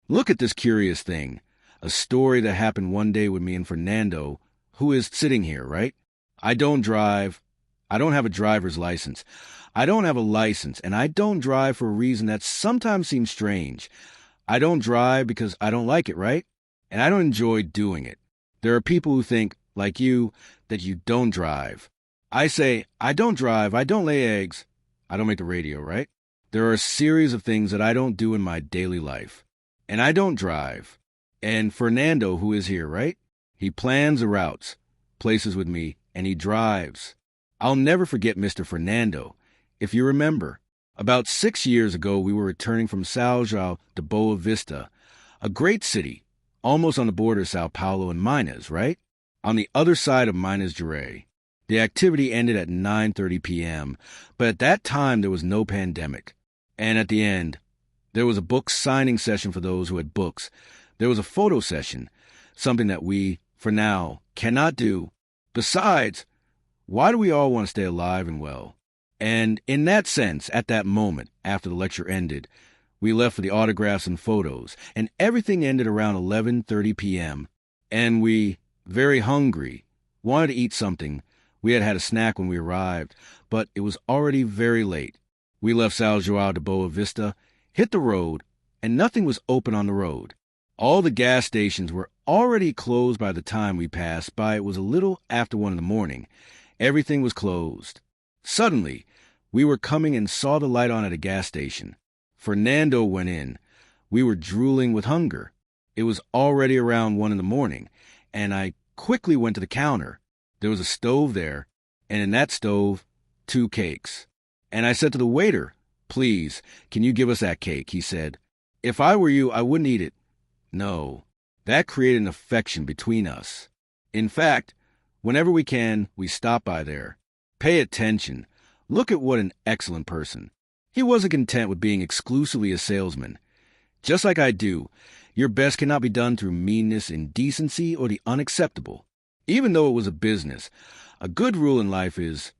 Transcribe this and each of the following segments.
Look at this curious thing. A story that happened one day with me and Fernando, who is sitting here, right? I don't drive. I don't have a driver's license. I don't have a license, and I don't drive for a reason that sometimes seems strange. I don't drive because I don't like it, right? And I don't enjoy doing it. There are people who think, like you, that you don't drive. I say, I don't drive, I don't lay eggs. I don't make the radio, right? There are a series of things that I don't do in my daily life. And I don't drive. And Fernando, who is here, right? He plans the routes, places with me, and he drives. I'll never forget Mr. Fernando. If you remember, about 6 years ago, we were returning from São João to Boa Vista, a great city, almost on the border of Sao Paulo and Minas, right? On the other side of Minas Gerais. The activity ended at 9:30 p.m., but at that time there was no pandemic. And at the end, there was a book signing session for those who had books. There was a photo session, something that we, for now, cannot do. Besides, why do we all want to stay alive and well? And in that sense, at that moment, after the lecture ended, we left for the autographs and photos, and everything ended around 11:30 p.m. And we, very hungry, wanted to eat something. We had had a snack when we arrived, but it was already very late. We left São João to Boa Vista, hit the road, and nothing was open on the road. All the gas stations were already closed by the time we passed by. It was a little after 1 in the morning. Everything was closed. Suddenly, we were coming and saw the light on at a gas station. Fernando went in. We were drooling with hunger. It was already around 1 in the morning, and I quickly went to the counter. There was a stove there, and in that stove, 2 cakes. And I said to the waiter, "Please, can you give us that cake?" He said, "If I were you, I wouldn't eat it." No, that created an affection between us. In fact, whenever we can, we stop by there. Pay attention. Look at what an excellent person. He wasn't content with being exclusively a salesman. Just like I do, your best cannot be done through meanness, indecency, or the unacceptable. Even though it was a business, a good rule in life is,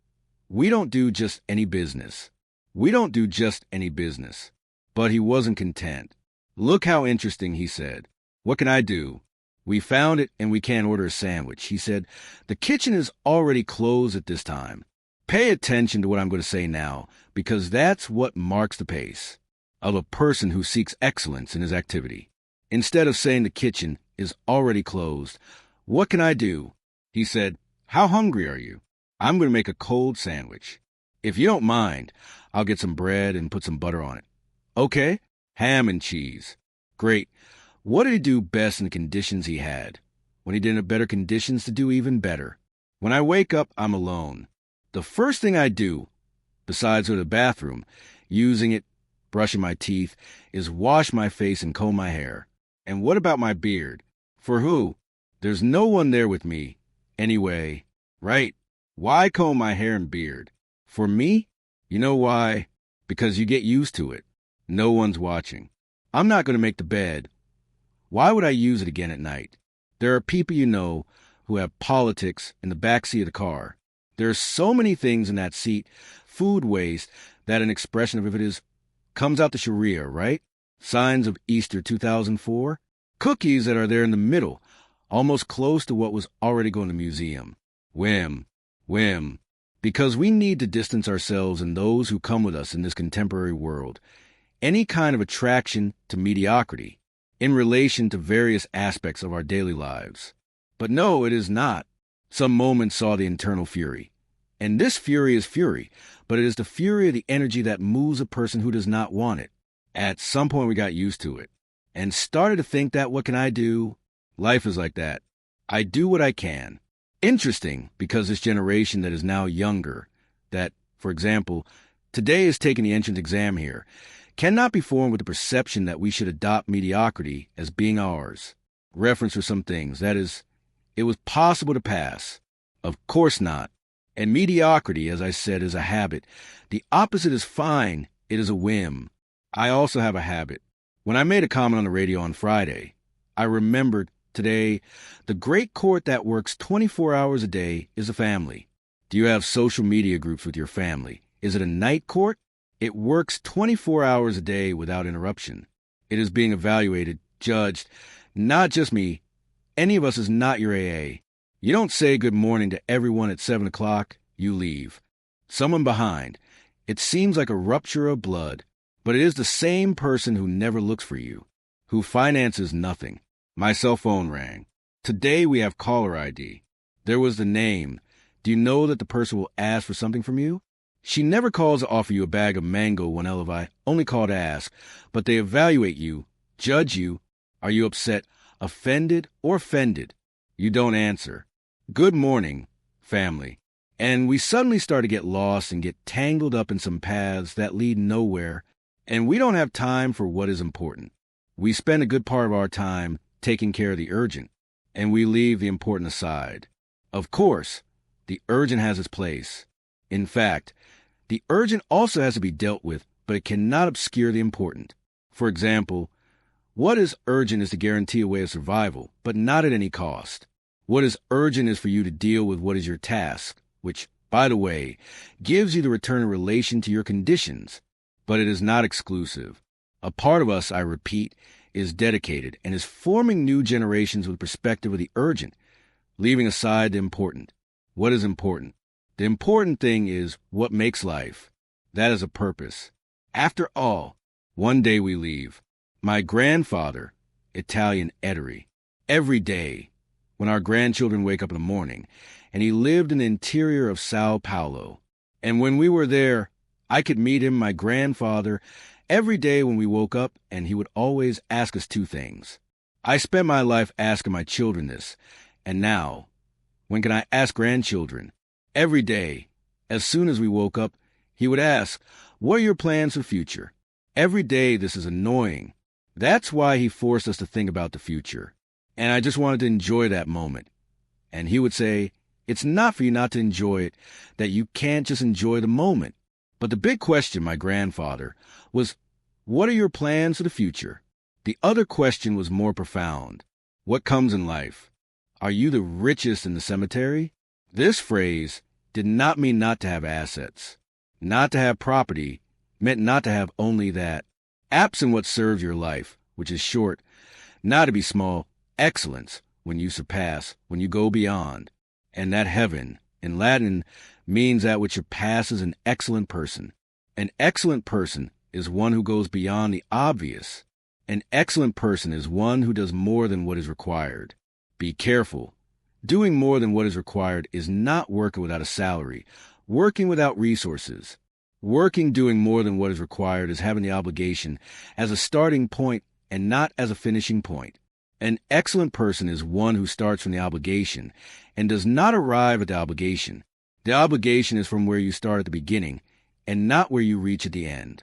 we don't do just any business. We don't do just any business. But he wasn't content. "Look how interesting," he said. "What can I do?" "We found it and we can't order a sandwich." He said, "The kitchen is already closed at this time." Pay attention to what I'm going to say now, because that's what marks the pace of a person who seeks excellence in his activity. Instead of saying the kitchen is already closed, "What can I do?" He said, "How hungry are you? I'm going to make a cold sandwich. If you don't mind, I'll get some bread and put some butter on it." "Okay, ham and cheese." Great. What did he do best in the conditions he had? When he didn't have better conditions to do even better. When I wake up, I'm alone. The first thing I do, besides go to the bathroom, using it, brushing my teeth, is wash my face and comb my hair. And what about my beard? For who? There's no one there with me. Anyway, right, why comb my hair and beard? For me? You know why? Because you get used to it. No one's watching. I'm not going to make the bed. Why would I use it again at night? There are people you know who have politics in the back seat of the car. There are so many things in that seat, food waste, that an expression of it comes out the Sharia, right? Signs of Easter 2004. Cookies that are there in the middle, almost close to what was already going to the museum. Whim. Because we need to distance ourselves and those who come with us in this contemporary world. Any kind of attraction to mediocrity in relation to various aspects of our daily lives. But no, it is not. Some moments saw the internal fury. And this fury is fury, but it is the fury of the energy that moves a person who does not want it. At some point we got used to it and started to think that what can I do? Life is like that. I do what I can. Interesting, because this generation that is now younger, that, for example, today is taking the entrance exam here, cannot be formed with the perception that we should adopt mediocrity as being ours. Reference for some things, that is, it was possible to pass. Of course not. And mediocrity, as I said, is a habit. The opposite is fine. It is a whim. I also have a habit. When I made a comment on the radio on Friday, I remembered today the great court that works 24 hours a day is a family. Do you have social media groups with your family? Is it a night court? It works 24 hours a day without interruption. It is being evaluated judged. Not just me. Any of us is not your AA. You don't say good morning to everyone at 7 o'clock. You leave. Someone behind. It seems like a rupture of blood, but it is the same person who never looks for you, who finances nothing. My cell phone rang. Today we have caller ID. There was the name. Do you know that the person will ask for something from you? She never calls to offer you a bag of mango when Elevai only call to ask, but they evaluate you, judge you. Are you upset, offended, or offended? You don't answer. Good morning, family. And we suddenly start to get lost and get tangled up in some paths that lead nowhere, and we don't have time for what is important. We spend a good part of our time taking care of the urgent, and we leave the important aside. Of course, the urgent has its place. In fact, the urgent also has to be dealt with, but it cannot obscure the important. For example, what is urgent is to guarantee a way of survival, but not at any cost. What is urgent is for you to deal with what is your task, which, by the way, gives you the return in relation to your conditions, but it is not exclusive. A part of us, I repeat, is dedicated and is forming new generations with perspective of the urgent, leaving aside the important. What is important? The important thing is what makes life. That is a purpose. After all, one day we leave. My grandfather, Italian Etery, every day, when our grandchildren wake up in the morning, and he lived in the interior of Sao Paulo. And when we were there, I could meet him, my grandfather, every day when we woke up, and he would always ask us two things. I spent my life asking my children this, and now, when can I ask grandchildren? Every day, as soon as we woke up, he would ask, what are your plans for the future? Every day this is annoying. That's why he forced us to think about the future. And I just wanted to enjoy that moment. And he would say, it's not for you not to enjoy it, that you can't just enjoy the moment. But the big question, my grandfather, was, what are your plans for the future? The other question was more profound. What comes in life? Are you the richest in the cemetery? This phrase did not mean not to have assets. Not to have property meant not to have only that. Absent what serves your life, which is short, not to be small, excellence, when you surpass, when you go beyond. And that heaven, in Latin, means that which surpasses an excellent person. An excellent person is one who goes beyond the obvious. An excellent person is one who does more than what is required. Be careful. Doing more than what is required is not working without a salary, working without resources. Working doing more than what is required is having the obligation as a starting point and not as a finishing point. An excellent person is one who starts from the obligation and does not arrive at the obligation. The obligation is from where you start at the beginning and not where you reach at the end.